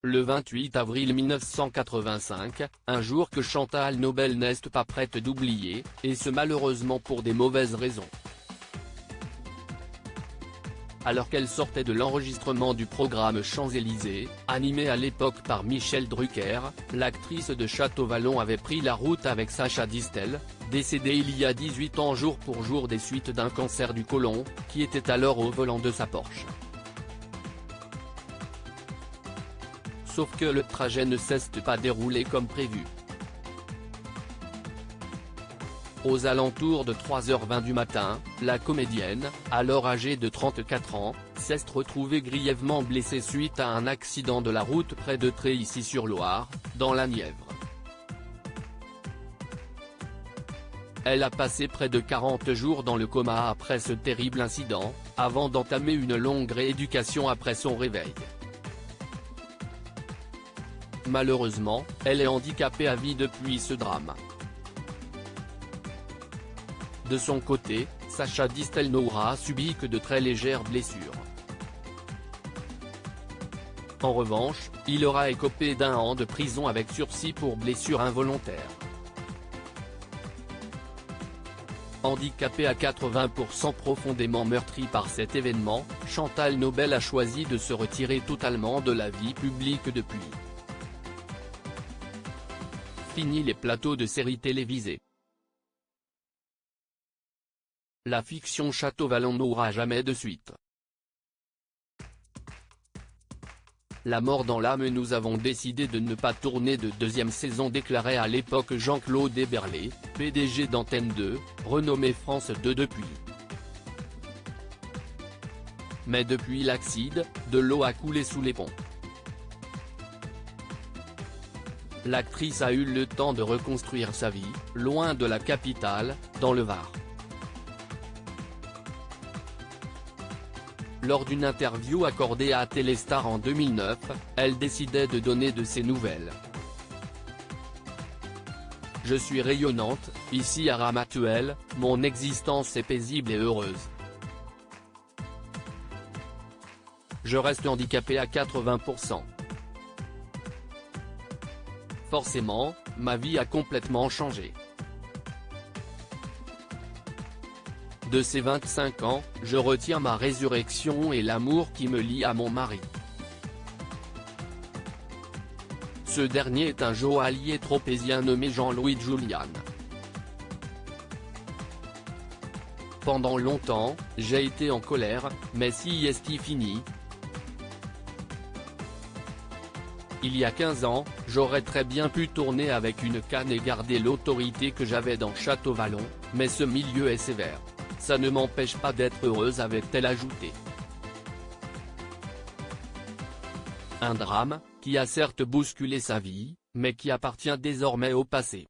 le 28 avril 1985, un jour que Chantal Nobel n'est pas prête d'oublier, et ce malheureusement pour des mauvaises raisons. Alors qu'elle sortait de l'enregistrement du programme Champs-Élysées, animé à l'époque par Michel Drucker, l'actrice de Château-Vallon avait pris la route avec Sacha Distel, décédé il y a 18 ans jour pour jour des suites d'un cancer du côlon, qui était alors au volant de sa Porsche. Sauf que le trajet ne s'est pas déroulé comme prévu. Aux alentours de 3h20 du matin, la comédienne, alors âgée de 34 ans, s'est retrouvée grièvement blessée suite à un accident de la route près de Tréhisy-sur-Loire, dans la Nièvre. Elle a passé près de 40 jours dans le coma après ce terrible incident, avant d'entamer une longue rééducation après son réveil. Malheureusement, elle est handicapée à vie depuis ce drame. De son côté, Sacha Distel n'aura subi que de très légères blessures. En revanche, il aura écopé d'1 an de prison avec sursis pour blessure involontaire. Handicapée à 80% profondément meurtrie par cet événement, Chantal Nobel a choisi de se retirer totalement de la vie publique depuis. Fini les plateaux de séries télévisées. La fiction Château-Vallon n'aura jamais de suite. La mort dans l'âme. Nous avons décidé de ne pas tourner de deuxième saison, déclarait à l'époque Jean-Claude Héberlé, PDG d'Antenne 2, renommé France 2 depuis. Mais depuis l'accident, de l'eau a coulé sous les ponts. L'actrice a eu le temps de reconstruire sa vie, loin de la capitale, dans le Var. Lors d'une interview accordée à Téléstar en 2009, elle décidait de donner de ses nouvelles. « Je suis rayonnante, ici à Ramatuelle, mon existence est paisible et heureuse. Je reste handicapée à 80%. Forcément, ma vie a complètement changé. De ces 25 ans, je retiens ma résurrection et l'amour qui me lie à mon mari. Ce dernier est un joaillier tropézien nommé Jean-Louis Julian. Pendant longtemps, j'ai été en colère, mais si est fini. Il y a 15 ans, j'aurais très bien pu tourner avec une canne et garder l'autorité que j'avais dans Château-Vallon, mais ce milieu est sévère. Ça ne m'empêche pas d'être heureuse, avait-elle ajouté. Un drame, qui a certes bousculé sa vie, mais qui appartient désormais au passé.